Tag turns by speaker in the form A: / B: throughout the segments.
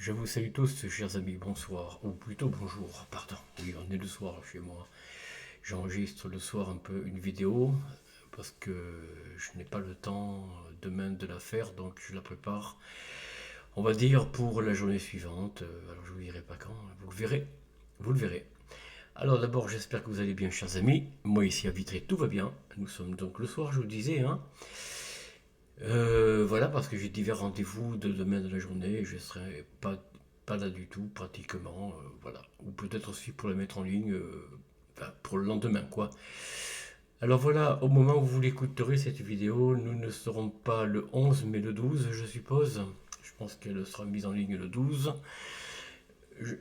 A: Je vous salue tous, chers amis, bonsoir, ou plutôt bonjour, pardon. Oui, on est le soir chez moi. J'enregistre le soir un peu une vidéo parce que je n'ai pas le temps demain de la faire, donc je la prépare, on va dire, pour la journée suivante. Alors je vous dirai pas quand, vous le verrez, vous le verrez. Alors d'abord, j'espère que vous allez bien, chers amis. Moi ici à Vitré, tout va bien. Nous sommes donc le soir, je vous disais, hein. Voilà, parce que j'ai divers rendez-vous de demain de la journée, je serai pas là du tout, pratiquement, voilà. Ou peut-être aussi pour la mettre en ligne, enfin, pour le lendemain, quoi. Alors voilà, au moment où vous l'écouterez, cette vidéo, nous ne serons pas le 11, mais le 12, je suppose. Je pense qu'elle sera mise en ligne le 12.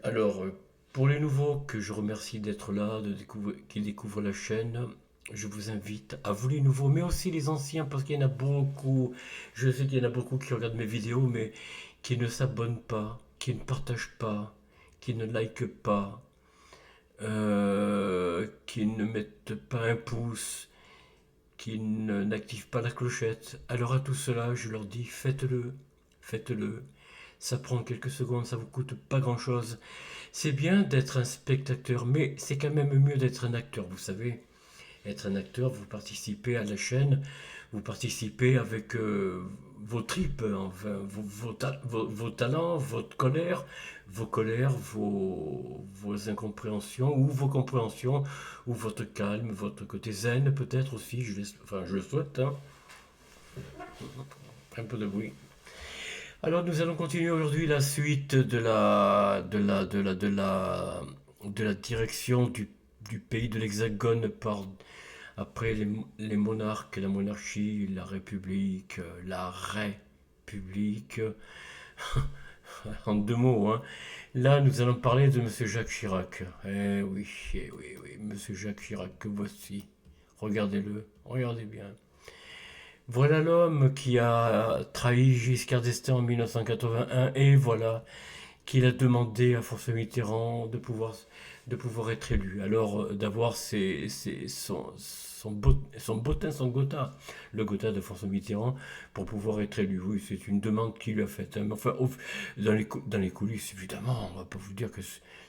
A: Alors, pour les nouveaux que je remercie d'être là, qui découvrent la chaîne, je vous invite, à vous les nouveaux, mais aussi les anciens, parce qu'il y en a beaucoup. Je sais qu'il y en a beaucoup qui regardent mes vidéos, mais qui ne s'abonnent pas, qui ne partagent pas, qui ne likent pas, qui ne mettent pas un pouce, qui n'activent pas la clochette. Alors à tout cela, je leur dis, faites-le, faites-le. Ça prend quelques secondes, ça vous coûte pas grand-chose. C'est bien d'être un spectateur, mais c'est quand même mieux d'être un acteur, vous savez. Être un acteur, vous participez à la chaîne, vous participez avec vos tripes, enfin, vos talents, votre colère, vos incompréhensions, ou vos compréhensions, ou votre calme, votre côté zen peut-être aussi, enfin je le souhaite, hein. Un peu de bruit. Alors nous allons continuer aujourd'hui la suite de la direction du pays de l'Hexagone après les monarques, la monarchie, la République, la République, en deux mots, hein. Là, nous allons parler de Monsieur Jacques Chirac. Eh oui, oui, Monsieur Jacques Chirac, que voici. Regardez-le, regardez bien. Voilà l'homme qui a trahi Giscard d'Estaing en 1981 et voilà qu'il a demandé à François Mitterrand de pouvoir être élu. Alors d'avoir son bottin, son gotha, le gotha de François Mitterrand pour pouvoir être élu. Oui, c'est une demande qu'il lui a faite, hein. Mais enfin, dans les coulisses, évidemment, on va pas vous dire que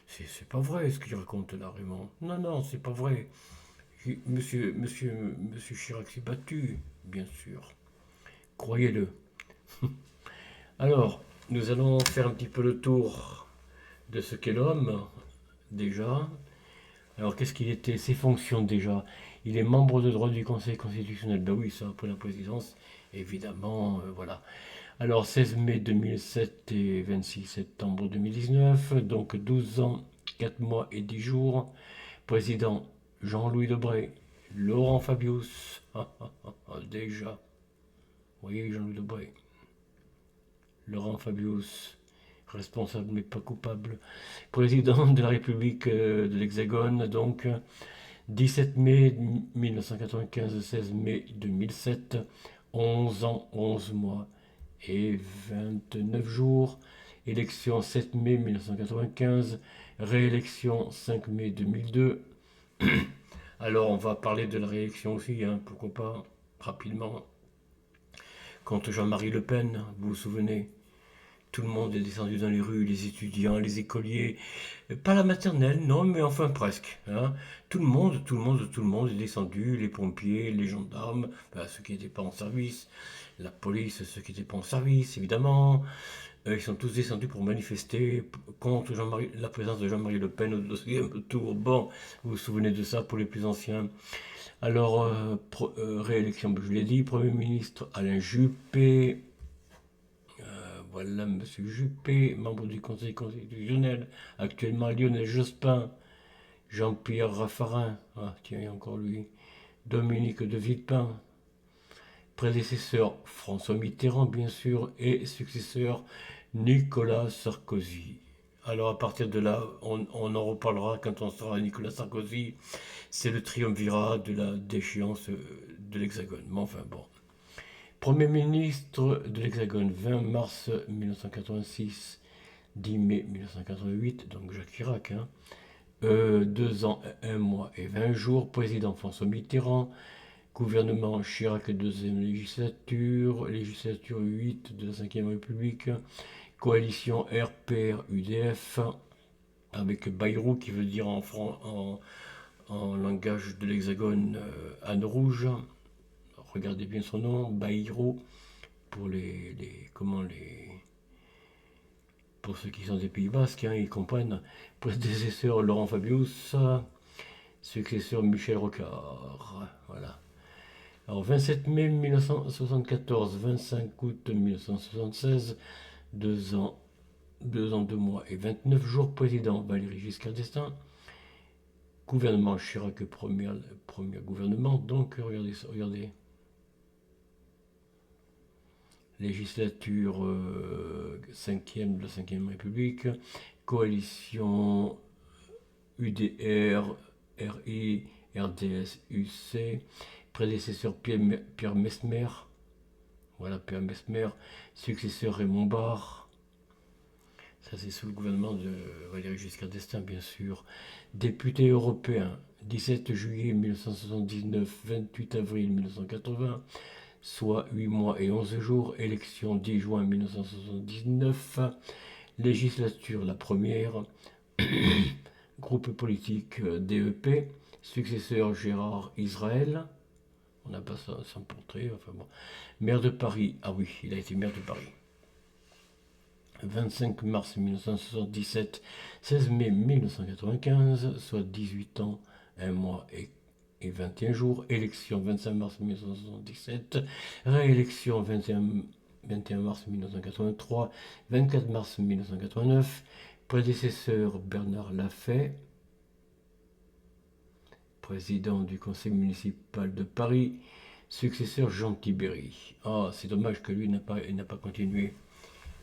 A: c'est pas vrai ce qu'il raconte là, vraiment. Non, non, c'est pas vrai. Monsieur Chirac s'est battu, bien sûr. Croyez-le. Alors, nous allons faire un petit peu le tour de ce qu'est l'homme, déjà. Alors, qu'est-ce qu'il était? Ses fonctions, déjà. Il est membre de droit du Conseil constitutionnel. Ben oui, ça, après la présidence, évidemment, voilà. Alors, 16 mai 2007 et 26 septembre 2019, donc 12 ans, 4 mois et 10 jours. Président Jean-Louis Debré, Laurent Fabius, déjà. Oui, Jean-Louis Debré. Laurent Fabius, responsable mais pas coupable, président de la République de l'Hexagone, donc 17 mai 1995, 16 mai 2007, 11 ans, 11 mois et 29 jours, élection 7 mai 1995, réélection 5 mai 2002. Alors on va parler de la réélection aussi, hein, pourquoi pas, rapidement. Contre Jean-Marie Le Pen, vous vous souvenez, tout le monde est descendu dans les rues, les étudiants, les écoliers. Pas la maternelle, non, mais enfin presque, hein. Tout le monde est descendu, les pompiers, les gendarmes, ben, ceux qui n'étaient pas en service, la police, ceux qui n'étaient pas en service, évidemment. Ils sont tous descendus pour manifester contre la présence de Jean-Marie Le Pen au deuxième tour. Bon, vous vous souvenez de ça pour les plus anciens. Alors, réélection, je l'ai dit, Premier ministre Alain Juppé. Voilà, Monsieur Juppé, membre du Conseil constitutionnel, actuellement Lionel Jospin, Jean-Pierre Raffarin, ah tiens, il y a encore lui, Dominique de Villepin, prédécesseur François Mitterrand, bien sûr, et successeur Nicolas Sarkozy. Alors à partir de là, on en reparlera quand on sera à Nicolas Sarkozy. C'est le triumvirat de la déchéance de l'Hexagone. Mais enfin bon. Premier ministre de l'Hexagone, 20 mars 1986, 10 mai 1988, donc Jacques Chirac, hein. 2 ans, 1 mois et 20 jours, président François Mitterrand, gouvernement Chirac, deuxième législature, législature 8 de la 5e République, Coalition RPR-UDF, avec Bayrou qui veut dire en langage de l'Hexagone Anne Rouge. Regardez bien son nom, Bayrou, pour pour ceux qui sont des Pays Basques, hein, ils comprennent. Prédécesseur Laurent Fabius, successeur Michel Rocard. Voilà. Alors 27 mai 1974, 25 août 1976, 2 ans, 2 mois et 29 jours, président Valéry Giscard d'Estaing, gouvernement Chirac, premier gouvernement, donc regardez ça, regardez. Législature 5e de la 5e République, coalition UDR, RI, RDS, UC, prédécesseur Pierre Messmer, voilà Pierre Messmer, successeur Raymond Barre, ça c'est sous le gouvernement de Valéry Giscard d'Estaing bien sûr, député européen, 17 juillet 1979, 28 avril 1980, soit 8 mois et 11 jours, élection 10 juin 1979, législature la première, groupe politique DEP, successeur Gérard Israël, on n'a pas ça sans portrait, enfin bon, maire de Paris, ah oui, il a été maire de Paris. 25 mars 1977, 16 mai 1995, soit 18 ans, 1 mois et 21 jours, élection 25 mars 1977, réélection 21 mars 1983, 24 mars 1989, prédécesseur Bernard Lafay, président du conseil municipal de Paris, successeur Jean Tibéry. Ah, c'est dommage que lui n'a pas continué.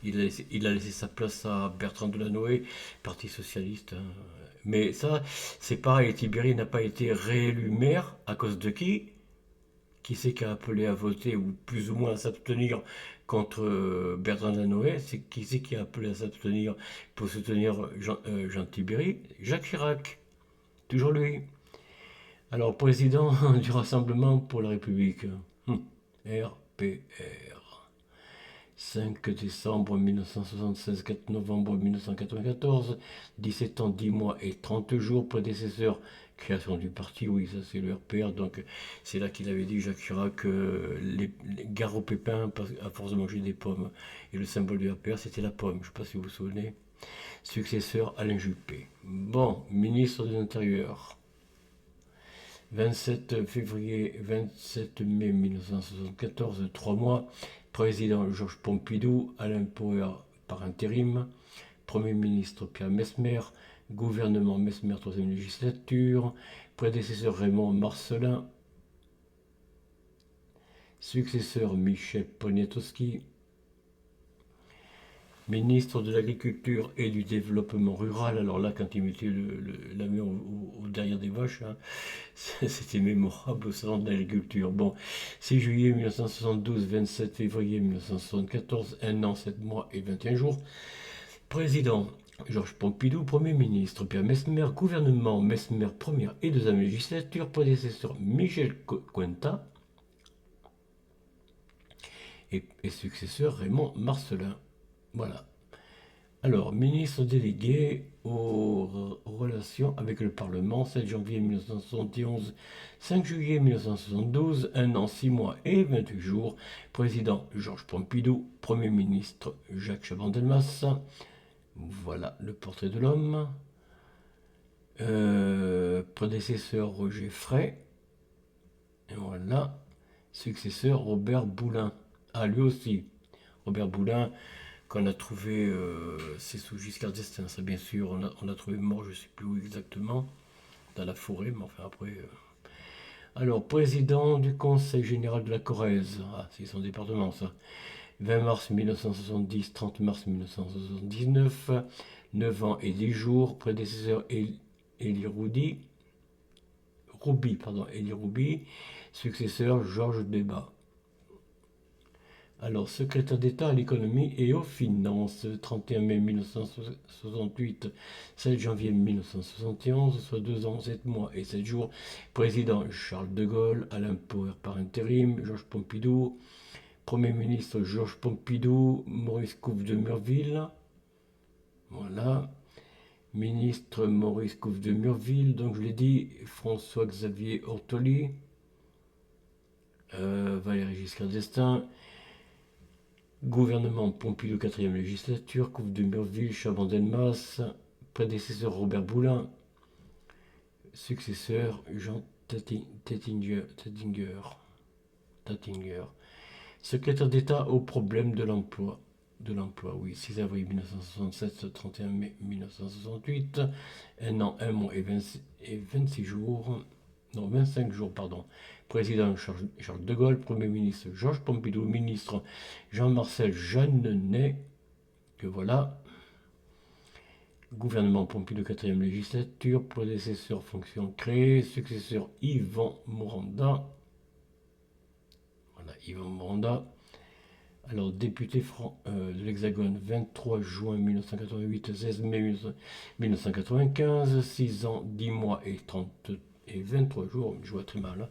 A: Il a laissé sa place à Bertrand Delanoë, Parti Socialiste. Hein. Mais ça, c'est pareil, Tibéry n'a pas été réélu maire à cause de qui? Qui c'est qui a appelé à voter ou plus ou moins à s'abstenir contre Bertrand Delanoë? Qui c'est qui a appelé à s'abstenir pour soutenir Jean Tibéry? Jacques Chirac, toujours lui. Alors, président du Rassemblement pour la République, RPR. 5 décembre 1976, 4 novembre 1994, 17 ans, 10 mois et 30 jours, prédécesseur, création du parti, oui, ça c'est le RPR, donc c'est là qu'il avait dit, Jacques Chirac, les gare au pépin à force de manger des pommes. Et le symbole du RPR, c'était la pomme, je ne sais pas si vous vous souvenez. Successeur, Alain Juppé. Bon, ministre de l'Intérieur. 27 mai 1974, 3 mois, président Georges Pompidou, Alain Poher par intérim, Premier ministre Pierre Messmer, gouvernement Messmer 3e législature, prédécesseur Raymond Marcellin, successeur Michel Poniatowski, ministre de l'Agriculture et du Développement Rural. Alors là, quand il mettait la main derrière des vaches, hein, c'était mémorable au salon de l'agriculture. Bon, 6 juillet 1972, 27 février 1974, 1 an, 7 mois et 21 jours. Président Georges Pompidou, Premier ministre Pierre Messmer, gouvernement Messmer, première et deuxième législature, prédécesseur Michel Cuenta et successeur Raymond Marcellin. Voilà. Alors, ministre délégué aux relations avec le Parlement, 7 janvier 1971, 5 juillet 1972, 1 an, 6 mois et 28 jours, président Georges Pompidou, Premier ministre Jacques Chaban-Delmas. Voilà le portrait de l'homme. Prédécesseur Roger Frey. Et voilà. Successeur Robert Boulin. Ah, lui aussi. Robert Boulin, qu'on a trouvé, c'est sous Giscard d'Estaing, ça bien sûr, on l'a trouvé mort, je ne sais plus où exactement, dans la forêt, mais enfin après. Alors, président du Conseil général de la Corrèze, ah, c'est son département ça, 20 mars 1970, 30 mars 1979, 9 ans et 10 jours, prédécesseur Élie Rouby, successeur Georges Debat. Alors, secrétaire d'État à l'économie et aux finances, 31 mai 1968, 7 janvier 1971, soit 2 ans, 7 mois et 7 jours. Président Charles de Gaulle, Alain Poher par intérim, Georges Pompidou, Premier ministre Georges Pompidou, Maurice Couve de Murville. Voilà. Ministre Maurice Couve de Murville, donc je l'ai dit, François-Xavier Ortoli, Valéry Giscard d'Estaing, gouvernement Pompidou 4e législature, Couve de Murville, Chaban-Delmas, prédécesseur Robert Boulin, successeur Jean Tattinger. Secrétaire d'État aux problèmes de l'emploi. Oui, 6 avril 1967, 31 mai 1968, un an, 1 mois et 26 jours, non, 25 jours, pardon. Président Charles de Gaulle, Premier ministre Georges Pompidou, ministre Jean-Marcel Jeanneney, que voilà. Gouvernement Pompidou 4e législature, prédécesseur fonction créée, successeur Yvan Moranda. Voilà, Yvan Moranda. Alors, député de l'Hexagone, 23 juin 1988, 16 mai 1995, 6 ans, 10 mois et 23 jours, je vois très mal. Hein.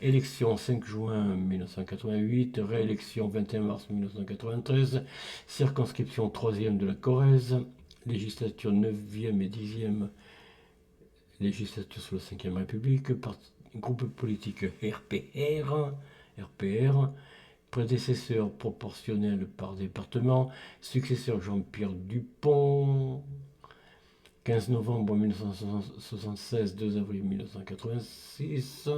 A: Élection 5 juin 1988, réélection 21 mars 1993, circonscription 3e de la Corrèze, législature 9e et 10e, législature sous la 5e République, groupe politique RPR, prédécesseur proportionnel par département, successeur Jean-Pierre Dupont, 15 novembre 1976, 2 avril 1986,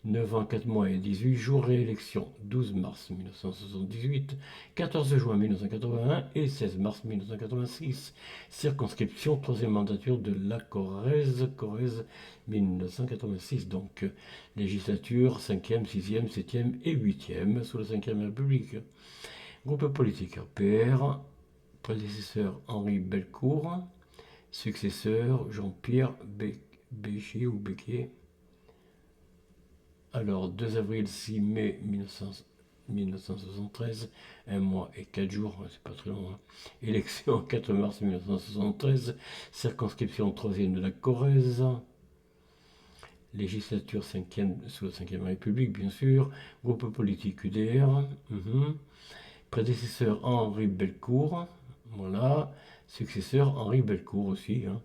A: 9 ans, 4 mois et 18 jours, réélection 12 mars 1978, 14 juin 1981 et 16 mars 1986, circonscription 3e mandature de la Corrèze, 1986, donc législature 5e, 6e, 7e et 8e sous la 5e République. Groupe politique RPR, prédécesseur Henri Bellecour, successeur Jean-Pierre Béchier ou Becquier. Alors, 2 avril, 6 mai 1973, 1 mois et 4 jours, c'est pas très long. Hein. Élection 4 mars 1973, circonscription 3e de la Corrèze, législature 5e sous la 5e République, bien sûr, groupe politique UDR, prédécesseur Henri Bellecour, voilà, successeur Henri Bellecour aussi, hein.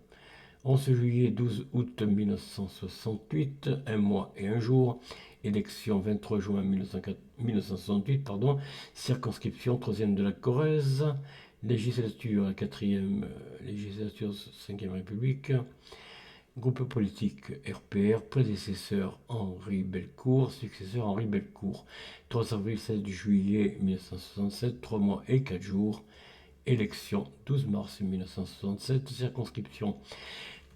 A: 11 juillet 12 août 1968, 1 mois et 1 jour, élection 23 juin 1968, pardon, circonscription 3e de la Corrèze, législature 4e, législature 5e République, groupe politique RPR, prédécesseur Henri Bellecour, successeur Henri Bellecour, 3 avril 16 juillet 1967, 3 mois et 4 jours, élection 12 mars 1967, circonscription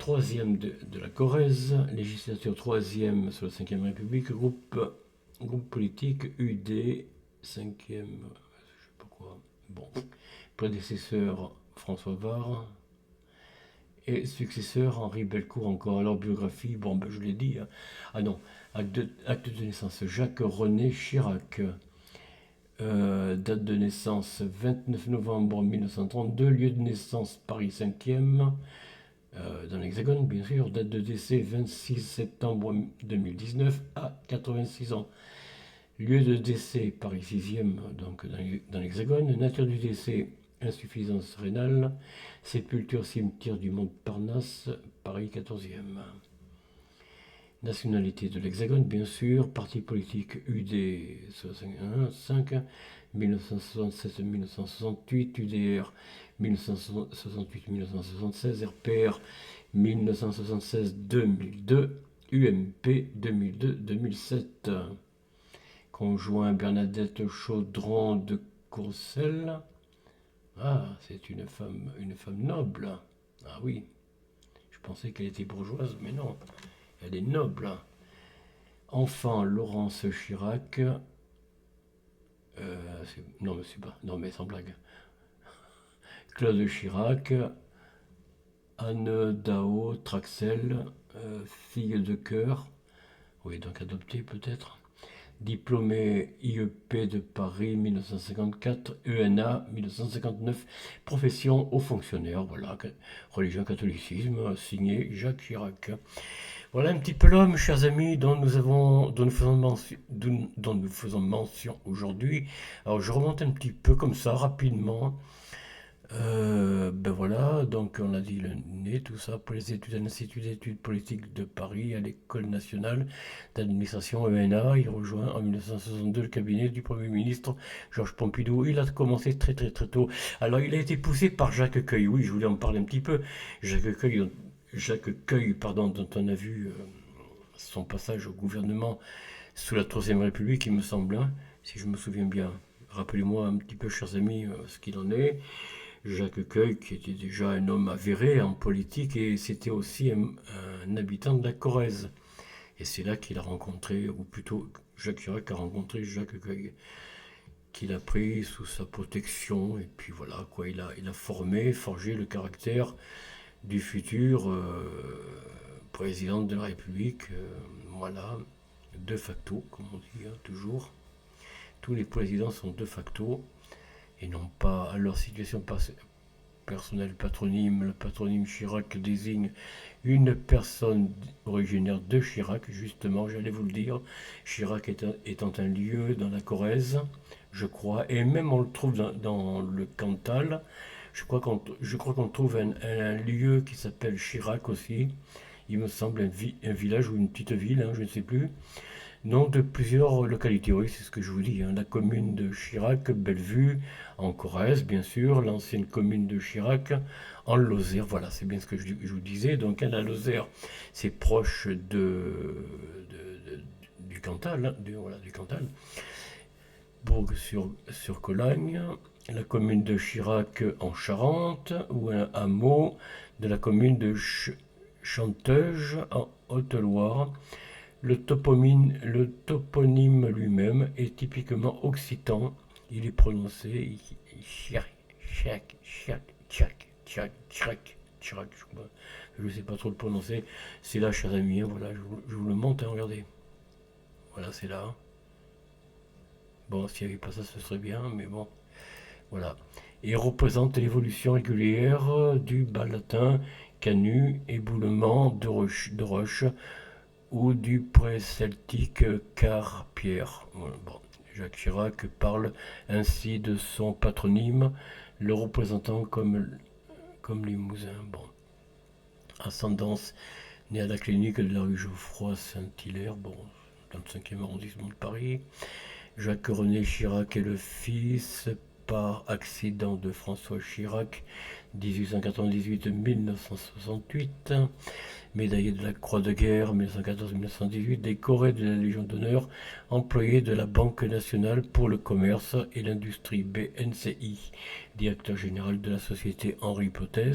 A: 3e de la Corrèze, législature 3e sur la 5e République, groupe politique UD, 5e, je sais pas quoi, bon, prédécesseur François Var, et successeur Henri Bellecour encore. Alors biographie, bon ben je l'ai dit, hein. Ah non, acte de naissance Jacques René Chirac, date de naissance 29 novembre 1932, lieu de naissance Paris 5e, dans l'Hexagone bien sûr, date de décès 26 septembre 2019 à 86 ans. Lieu de décès Paris 6e, donc dans l'Hexagone, nature du décès insuffisance rénale, sépulture cimetière du Montparnasse, Paris 14e. Nationalité de l'Hexagone, bien sûr, parti politique UD 5, 1967-1968, UDR 1968-1976, RPR 1976-2002, UMP 2002-2007. Conjoint Bernadette Chaudron de Courcelles. Ah, c'est une femme noble. Ah oui, je pensais qu'elle était bourgeoise, mais non. Elle est noble. Enfant, Laurence Chirac. Non, mais c'est pas. Non, mais sans blague. Claude Chirac. Anne Dao Traxel. Fille de cœur. Oui, donc adoptée peut-être. Diplômé IEP de Paris 1954, ENA 1959, profession haut fonctionnaire, voilà, religion catholicisme, signé Jacques Chirac. Voilà un petit peu l'homme, chers amis, dont nous faisons mention aujourd'hui. Alors je remonte un petit peu comme ça, rapidement. Ben voilà, donc on a dit le nez, tout ça, pour les études à l'Institut d'études politiques de Paris, à l'École nationale d'administration ENA. Il rejoint en 1962 le cabinet du Premier ministre Georges Pompidou. Il a commencé très très très tôt. Alors il a été poussé par Jacques Cueil, oui, je voulais en parler un petit peu. Jacques Cueil, pardon, dont on a vu son passage au gouvernement sous la Troisième République, il me semble, hein, si je me souviens bien. Rappelez-moi un petit peu, chers amis, ce qu'il en est. Jacques Cueil, qui était déjà un homme avéré en politique, et c'était aussi un habitant de la Corrèze. Et c'est là qu'il a rencontré, ou plutôt Jacques Chirac a rencontré Jacques Cueil, qu'il a pris sous sa protection, et puis voilà, quoi, il a forgé le caractère du futur président de la République, voilà, de facto, comme on dit, hein, toujours. Tous les présidents sont de facto, et non pas à leur situation personnel patronyme. Le patronyme Chirac désigne une personne originaire de Chirac, justement, j'allais vous le dire. Chirac étant un lieu dans la Corrèze, je crois, et même on le trouve dans le Cantal. Je crois qu'on trouve un lieu qui s'appelle Chirac aussi. Il me semble un village ou une petite ville, hein, je ne sais plus. Nom de plusieurs localités, oui, c'est ce que je vous dis, hein. La commune de Chirac, Bellevue, en Corrèze, bien sûr, l'ancienne commune de Chirac, en Lozère, voilà, c'est bien ce que je vous disais. Donc, hein, la Lozère, c'est proche du Cantal, hein, voilà, du Cantal. Bourg-sur-Cologne, la commune de Chirac en Charente, ou un hameau de la commune de Chanteuge en Haute-Loire. Le toponyme lui-même est typiquement occitan. Il est prononcé chiac, chiac, chiac, chiac, chiac, chiac, chiac. Je ne sais pas trop le prononcer. C'est là, chers amis, hein, voilà, je vous le montre, hein, regardez. Voilà, c'est là. Bon, s'il n'y avait pas ça, ce serait bien, mais bon, voilà. Et représente l'évolution régulière du bas latin canu, éboulement de roche ou du pré-celtique Car-Pierre. Bon, Jacques Chirac parle ainsi de son patronyme, le représentant comme Limousin. Bon, ascendance né à la clinique de la rue Geoffroy-Saint-Hilaire, bon, dans le 5e arrondissement de Paris. Jacques-René Chirac est le fils par accident de François Chirac, 1898-1968, médaillé de la Croix de guerre 1914-1918, décoré de la Légion d'honneur, employé de la Banque nationale pour le commerce et l'industrie BNCI, directeur général de la société Henri Potez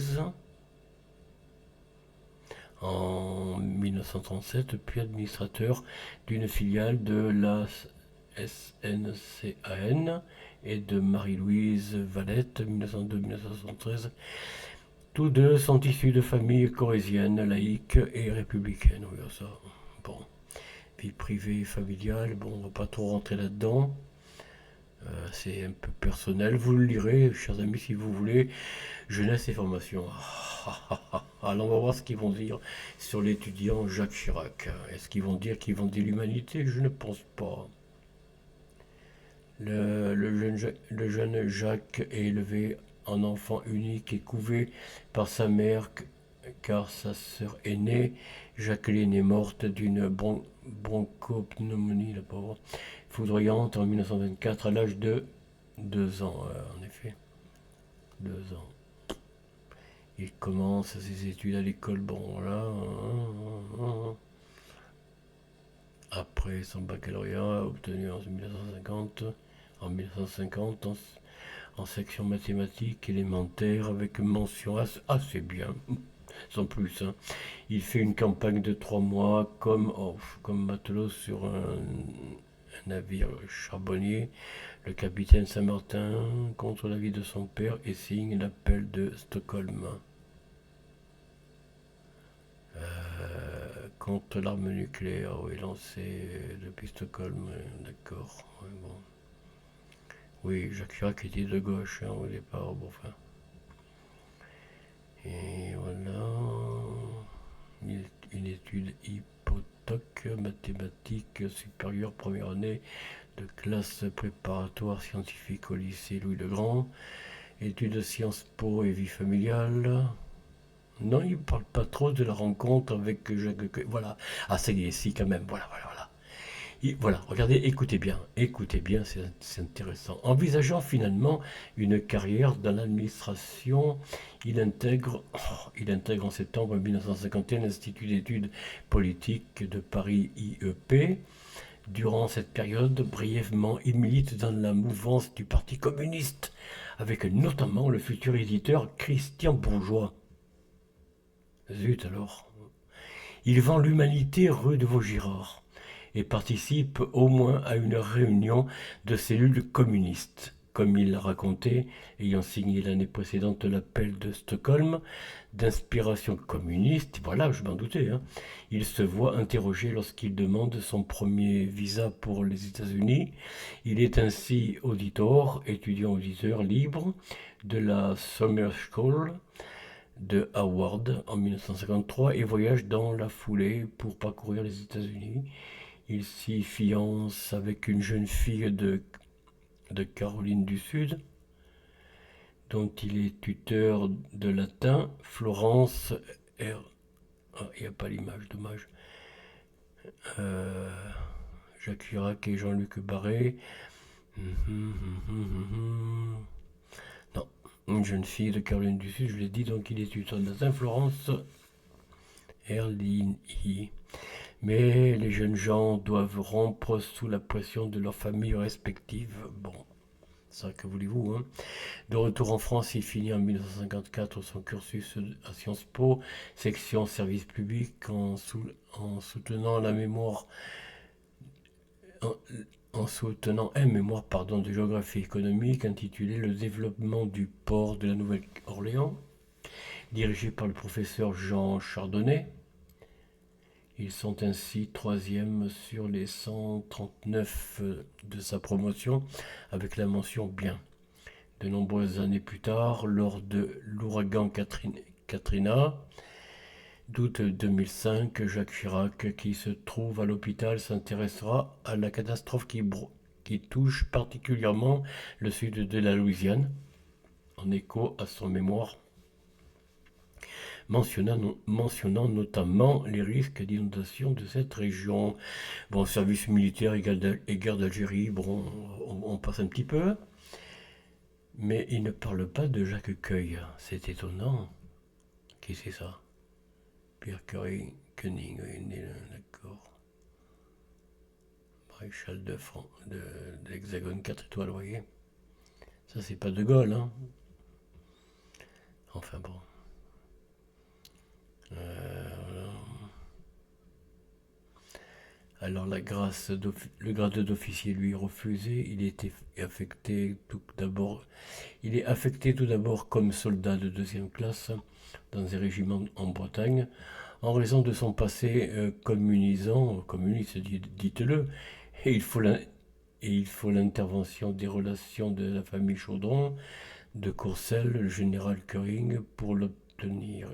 A: en 1937, puis administrateur d'une filiale de la SNCAN et de Marie-Louise Valette, 1902-1973. Tous deux sont issus de familles corréziennes, laïques et républicaines. Oui, ça, bon. Vie privée et familiale, bon, on va pas trop rentrer là-dedans. C'est un peu personnel. Vous le lirez, chers amis, si vous voulez. Jeunesse et formation. Alors, on va voir ce qu'ils vont dire sur l'étudiant Jacques Chirac. Est-ce qu'ils vont dire qu'ils vendent l'humanité? Je ne pense pas. Le jeune Jacques est élevé en enfant unique et couvé par sa mère car sa sœur aînée, Jacqueline, est morte d'une bronchopneumonie, la pauvre, foudroyante en 1924 à l'âge de 2 ans, en effet. 2 ans. Il commence ses études à l'école, bon là. Après son baccalauréat obtenu en 1950 en section mathématiques élémentaires avec mention assez bien, sans plus, hein. Il fait une campagne de 3 mois comme matelot sur un navire charbonnier, le capitaine Saint-Martin, contre l'avis de son père et signe l'appel de Stockholm. Contre l'arme nucléaire, oui, lancée depuis Stockholm, d'accord. Ouais, bon. Oui, Jacques Chirac était de gauche, hein, au départ, bon, enfin. Et voilà. Une étude toc, mathématiques supérieures, première année de classe préparatoire scientifique au lycée Louis-le-Grand, études Sciences Po et vie familiale. Non, il ne parle pas trop de la rencontre avec Jacques. Voilà. Ah, ça y est, si, quand même. Voilà, voilà, voilà. Voilà, regardez, écoutez bien, c'est intéressant. Envisageant finalement une carrière dans l'administration, il intègre en septembre 1951 l'Institut d'études politiques de Paris IEP. Durant cette période, brièvement, il milite dans la mouvance du Parti communiste, avec notamment le futur éditeur Christian Bourgeois. Zut alors. Il vend l'Humanité rue de Vaugirard et participe au moins à une réunion de cellules communistes. Comme il l'a raconté, ayant signé l'année précédente l'appel de Stockholm, d'inspiration communiste, voilà, je m'en doutais, hein, il se voit interrogé lorsqu'il demande son premier visa pour les États-Unis. Il est ainsi auditor, étudiant-auditeur libre de la Summer School de Howard en 1953 et voyage dans la foulée pour parcourir les États-Unis. Il s'y fiance avec une jeune fille de Caroline du Sud, dont il est tuteur de latin, Florence R. Ah, il n'y a pas l'image, dommage. Euh, Jacques Chirac et Jean-Luc Barré. Non, une jeune fille de Caroline du Sud, je l'ai dit, donc il est tuteur de latin, Florence Erlini. Mais les jeunes gens doivent rompre sous la pression de leurs familles respectives. Bon, ça que voulez-vous, hein. De retour en France, il finit en 1954 son cursus à Sciences Po, section service public, en soutenant la mémoire, en, en soutenant un mémoire de géographie économique intitulé Le développement du port de la Nouvelle-Orléans, dirigé par le professeur Jean Chardonnay. Ils sont ainsi troisième sur les 139 de sa promotion, avec la mention bien. De nombreuses années plus tard, lors de l'ouragan Katrina, d'août 2005, Jacques Chirac, qui se trouve à l'hôpital, s'intéressera à la catastrophe qui touche particulièrement le sud de la Louisiane, en écho à son mémoire, mentionnant notamment les risques d'inondation de cette région. Bon, service militaire et guerre d'Algérie, bon, on passe un petit peu. Mais il ne parle pas de Jacques Cueil. C'est étonnant. Qui c'est ça? Pierre Curie, Koenig, d'accord. Maréchal de l'Hexagone 4 étoiles, vous voyez. Ça, c'est pas De Gaulle, hein. Enfin bon. Voilà. Alors le grade d'officier lui est refusé. Il est affecté tout d'abord comme soldat de deuxième classe dans un régiment en Bretagne, en raison de son passé communiste, dites-le, et il faut l'intervention des relations de la famille Chaudron, de Courcelles, le général Curing, pour l'obtenir.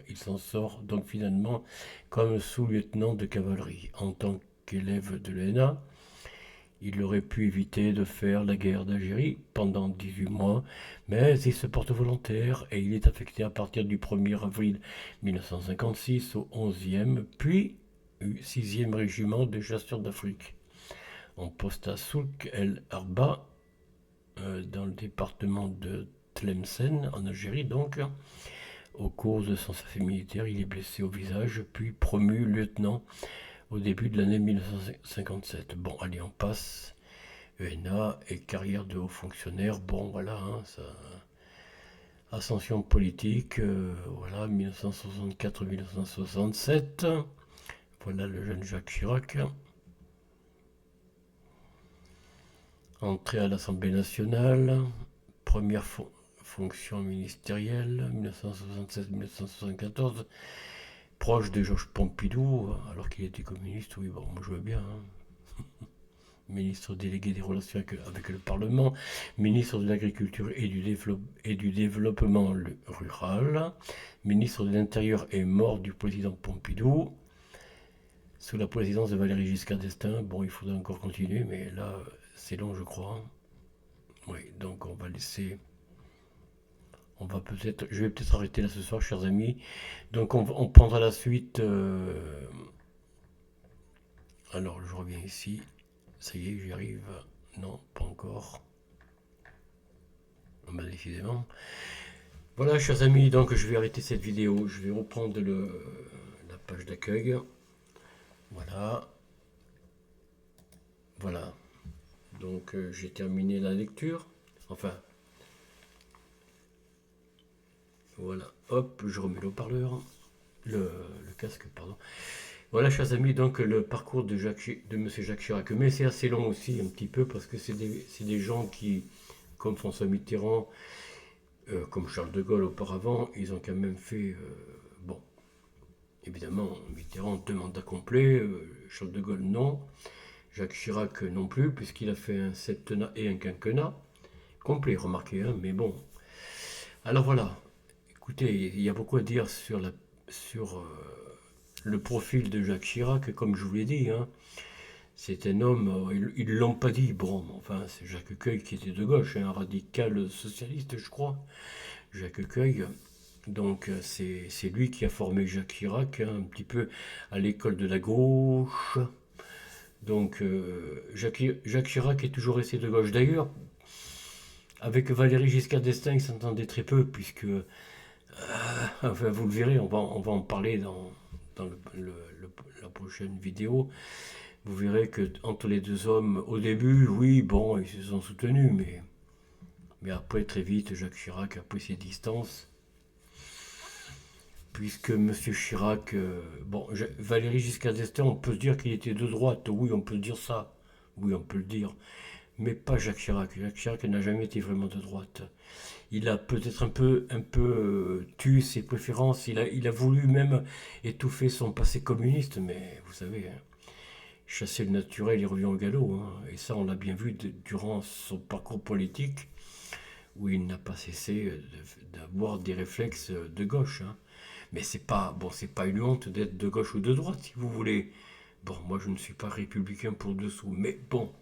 A: Il s'en sort donc finalement comme sous-lieutenant de cavalerie. En tant qu'élève de l'ENA, il aurait pu éviter de faire la guerre d'Algérie pendant 18 mois, mais il se porte volontaire et il est affecté à partir du 1er avril 1956 au 11e, puis 6e régiment de chasseurs d'Afrique, en poste à Souk El Arba, dans le département de Tlemcen, en Algérie donc. Au cours de son service militaire, il est blessé au visage, puis promu lieutenant au début de l'année 1957. Bon, allez, on passe. ENA et carrière de haut fonctionnaire. Bon, voilà, hein, ça. Ascension politique, voilà, 1964-1967. Voilà le jeune Jacques Chirac. Entrée à l'Assemblée nationale. Première fonction ministérielle, 1976-1974. Proche de Georges Pompidou, alors qu'il était communiste, oui, bon, moi je veux bien. Hein. Ministre délégué des relations avec le Parlement, ministre de l'Agriculture et du Développement rural, ministre de l'Intérieur et mort du président Pompidou, sous la présidence de Valéry Giscard d'Estaing. Bon, il faudra encore continuer, mais là, c'est long, je crois. Oui, donc on va laisser. On va peut-être. Je vais peut-être arrêter là ce soir, chers amis. Donc on prendra la suite. Alors, je reviens ici. Ça y est, j'y arrive. Non, pas encore. Bah, décidément. Voilà, chers amis, donc je vais arrêter cette vidéo. Je vais reprendre la page d'accueil. Voilà. Voilà. Donc j'ai terminé la lecture. Enfin, voilà. Hop, je remets le haut-parleur. Le casque, pardon. Voilà, chers amis, donc le parcours de Monsieur Jacques Chirac. Mais c'est assez long aussi, un petit peu, parce que c'est des gens qui, comme François Mitterrand, comme Charles de Gaulle auparavant, ils ont quand même fait, bon, évidemment, Mitterrand 2 mandats complets, Charles de Gaulle non, Jacques Chirac non plus, puisqu'il a fait un septennat et un quinquennat complet, remarquez, hein, mais bon. Alors voilà, écoutez, il y a beaucoup à dire sur le profil de Jacques Chirac, comme je vous l'ai dit, hein. C'est un homme, ils ne l'ont pas dit, bon, enfin, c'est Jacques Cueil qui était de gauche, un radical socialiste, je crois, Jacques Cueil. Donc c'est lui qui a formé Jacques Chirac, hein, un petit peu à l'école de la gauche. Donc Jacques Chirac est toujours resté de gauche. D'ailleurs, avec Valéry Giscard d'Estaing, il s'entendait très peu, puisque, enfin, vous le verrez, on va en parler dans la prochaine vidéo. Vous verrez que entre les deux hommes, au début, oui, bon, ils se sont soutenus, mais après, très vite, Jacques Chirac a pris ses distances, puisque M. Chirac, bon, Valéry Giscard d'Estaing, on peut se dire qu'il était de droite, oui, on peut dire ça, oui, on peut le dire, mais pas Jacques Chirac. Jacques Chirac n'a jamais été vraiment de droite. Il a peut-être un peu tué ses préférences, il a voulu même étouffer son passé communiste, mais vous savez, hein, chasser le naturel, il revient au galop, hein, et ça, on l'a bien vu durant son parcours politique, où il n'a pas cessé d'avoir des réflexes de gauche, hein. Mais c'est pas une honte d'être de gauche ou de droite, si vous voulez. Bon, moi je ne suis pas républicain pour dessous, mais bon,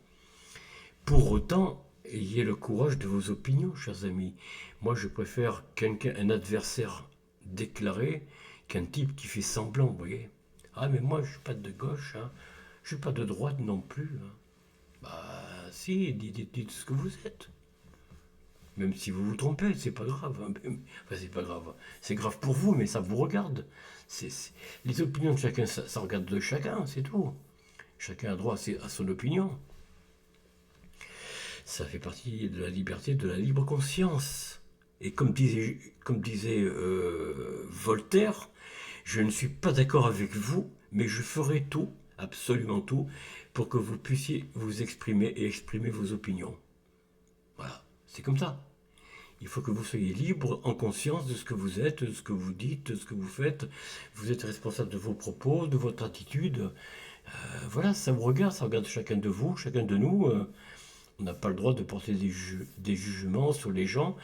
A: pour autant, ayez le courage de vos opinions, chers amis. Moi, je préfère un adversaire déclaré qu'un type qui fait semblant, vous voyez. Ah, mais moi, je suis pas de gauche, hein. Je suis pas de droite non plus, hein. Bah, si, dites ce que vous êtes. Même si vous vous trompez, c'est pas grave, hein. Enfin, c'est pas grave. C'est grave pour vous, mais ça vous regarde. Les opinions de chacun, ça regarde de chacun, c'est tout. Chacun a droit à son opinion. Ça fait partie de la liberté, de la libre conscience. Et comme disait Voltaire, je ne suis pas d'accord avec vous, mais je ferai tout, absolument tout, pour que vous puissiez vous exprimer et exprimer vos opinions. Voilà, c'est comme ça. Il faut que vous soyez libre, en conscience de ce que vous êtes, de ce que vous dites, de ce que vous faites. Vous êtes responsable de vos propos, de votre attitude. Voilà, ça vous regarde, ça regarde chacun de vous, chacun de nous. On n'a pas le droit de porter des jugements sur les gens,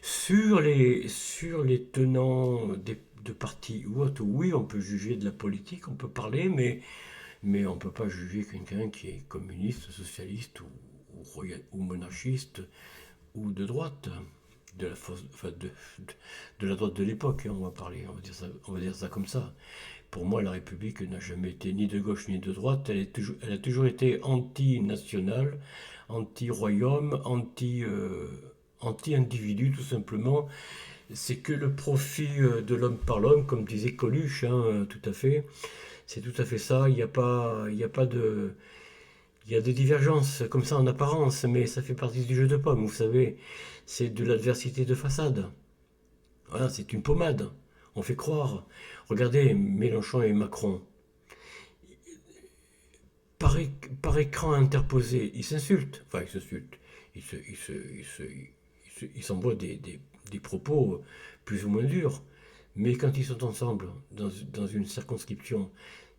A: sur les tenants de partis ou autres. Oui, on peut juger de la politique, on peut parler, mais on ne peut pas juger quelqu'un qui est communiste, socialiste ou monarchiste ou de droite. Enfin de la droite de l'époque, hein, on va parler, on va dire ça comme ça. Pour moi, la République n'a jamais été ni de gauche ni de droite, elle a toujours été anti-nationale, anti-royaume, anti-individu, tout simplement. C'est que le profit de l'homme par l'homme, comme disait Coluche, hein, tout à fait. C'est tout à fait ça, il y a pas de... Il y a des divergences comme ça en apparence, mais ça fait partie du jeu de pommes, vous savez. C'est de l'adversité de façade. Voilà, c'est une pommade. On fait croire. Regardez Mélenchon et Macron. Par, par écran interposé, ils s'insultent. Enfin, ils s'insultent. Ils s'envoient des propos plus ou moins durs. Mais quand ils sont ensemble, dans une circonscription,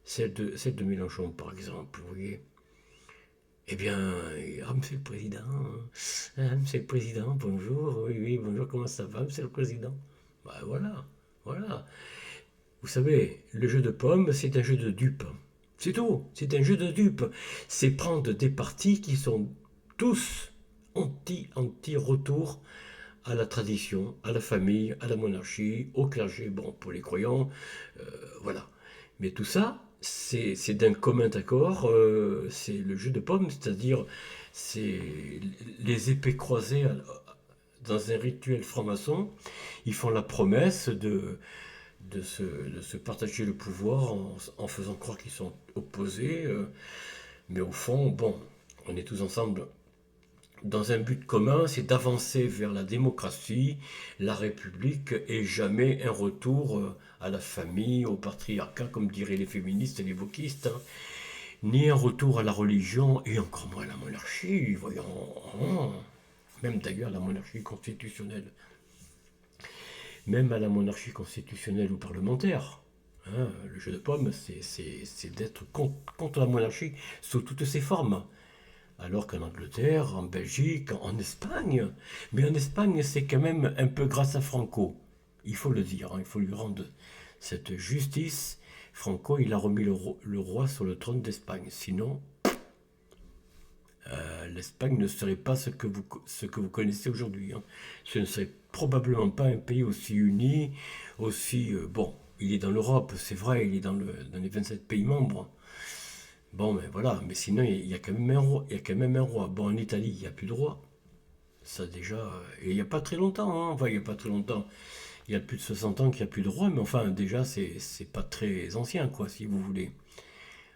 A: celle de Mélenchon par exemple, vous voyez, eh bien, monsieur le Président, monsieur le Président, bonjour, oui, oui, bonjour, comment ça va, monsieur le Président? Bah voilà, voilà. Vous savez, le jeu de pommes, c'est un jeu de dupes. C'est tout. C'est un jeu de dupes. C'est prendre des partis qui sont tous anti-retour à la tradition, à la famille, à la monarchie, au clergé, bon, pour les croyants, voilà. Mais tout ça, c'est d'un commun accord, c'est le jeu de pommes, c'est-à-dire c'est les épées croisées dans un rituel franc-maçon. Ils font la promesse de se partager le pouvoir en faisant croire qu'ils sont opposés, mais au fond, bon, on est tous ensemble dans un but commun, c'est d'avancer vers la démocratie, la République et jamais un retour à la famille, au patriarcat, comme diraient les féministes et les wokistes, hein, ni un retour à la religion et encore moins à la monarchie, voyons, hein, même d'ailleurs la monarchie constitutionnelle, même à la monarchie constitutionnelle ou parlementaire. Hein, le jeu de pommes, c'est d'être contre la monarchie sous toutes ses formes. Alors qu'en Angleterre, en Belgique, en Espagne, mais en Espagne, c'est quand même un peu grâce à Franco. Il faut le dire, hein, il faut lui rendre cette justice. Franco, il a remis le roi sur le trône d'Espagne. Sinon, l'Espagne ne serait pas ce que vous connaissez aujourd'hui, hein. Ce ne serait probablement pas un pays aussi uni, aussi... bon, il est dans l'Europe, c'est vrai, il est dans les 27 pays membres. Bon, mais voilà, mais sinon, il y a quand même un roi. Il y a quand même un roi. Bon, en Italie, il n'y a plus de roi. Ça, déjà. Et il n'y a pas très longtemps, hein. Enfin, il n'y a pas très longtemps. Il y a plus de 60 ans qu'il n'y a plus de roi, mais enfin, déjà, c'est pas très ancien, quoi, si vous voulez.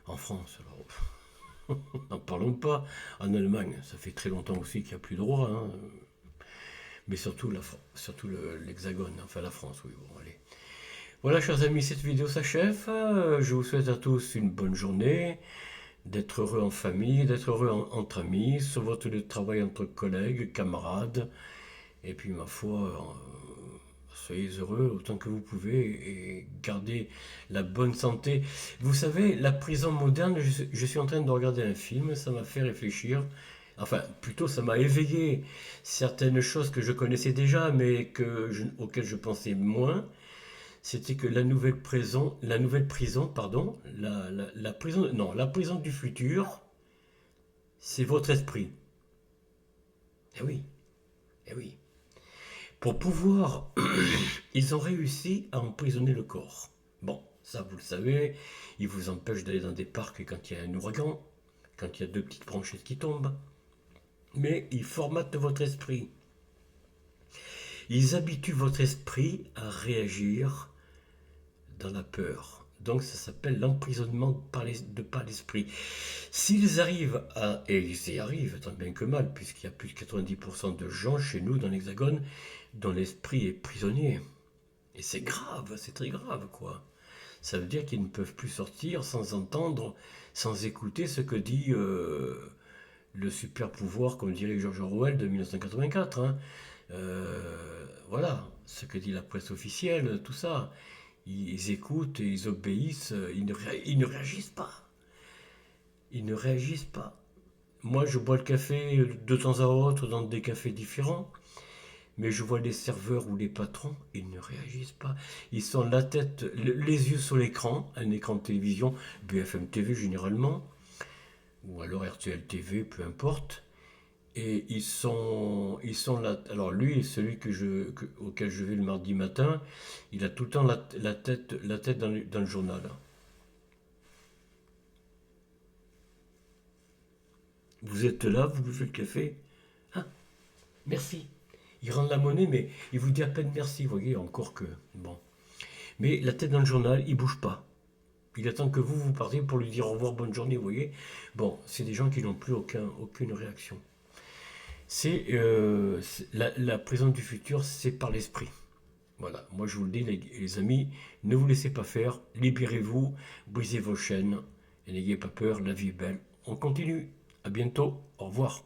A: En France, alors. N'en parlons pas. En Allemagne, ça fait très longtemps aussi qu'il n'y a plus de roi, hein. Mais surtout, surtout l'Hexagone, enfin la France, oui, bon, allez. Voilà, chers amis, cette vidéo s'achève. Je vous souhaite à tous une bonne journée, d'être heureux en famille, d'être heureux entre amis, sur votre lieu de travail entre collègues, camarades. Et puis, ma foi, soyez heureux autant que vous pouvez et gardez la bonne santé. Vous savez, la prison moderne, je suis en train de regarder un film, ça m'a fait réfléchir. Enfin, plutôt, ça m'a éveillé certaines choses que je connaissais déjà, mais auxquelles je pensais moins. C'était que la nouvelle prison, pardon, la prison, non, la prison du futur, c'est votre esprit. Eh oui, eh oui. Pour pouvoir, ils ont réussi à emprisonner le corps. Bon, ça vous le savez, ils vous empêchent d'aller dans des parcs quand il y a un ouragan, quand il y a deux petites branchettes qui tombent. Mais ils formatent votre esprit. Ils habituent votre esprit à réagir dans la peur. Donc ça s'appelle l'emprisonnement par l'esprit. S'ils arrivent à, et ils y arrivent tant bien que mal, puisqu'il y a plus de 90% de gens chez nous dans l'Hexagone dont l'esprit est prisonnier. Et c'est grave, c'est très grave quoi. Ça veut dire qu'ils ne peuvent plus sortir sans entendre, sans écouter ce que dit le super pouvoir, comme dirait George Orwell de 1984. Hein. Voilà, ce que dit la presse officielle, tout ça. Ils écoutent et ils obéissent, ils ne réagissent pas. Ils ne réagissent pas. Moi, je bois le café de temps à autre dans des cafés différents, mais je vois les serveurs ou les patrons, ils ne réagissent pas. Ils sont la tête, les yeux sur l'écran, un écran de télévision, BFM TV généralement, ou alors RTL TV, peu importe. Et ils sont là. Alors lui, celui auquel je vais le mardi matin, il a tout le temps la tête dans le journal. Vous êtes là, vous buvez le café. Ah, merci. Il rend la monnaie, mais il vous dit à peine merci, vous voyez, encore que... Bon. Mais la tête dans le journal, il bouge pas. Il attend que vous partiez pour lui dire au revoir, bonne journée, vous voyez. Bon, c'est des gens qui n'ont plus aucune réaction. La prison du futur, c'est par l'esprit. Voilà, moi je vous le dis les amis, ne vous laissez pas faire, libérez-vous, brisez vos chaînes, et n'ayez pas peur, la vie est belle. On continue, à bientôt, au revoir.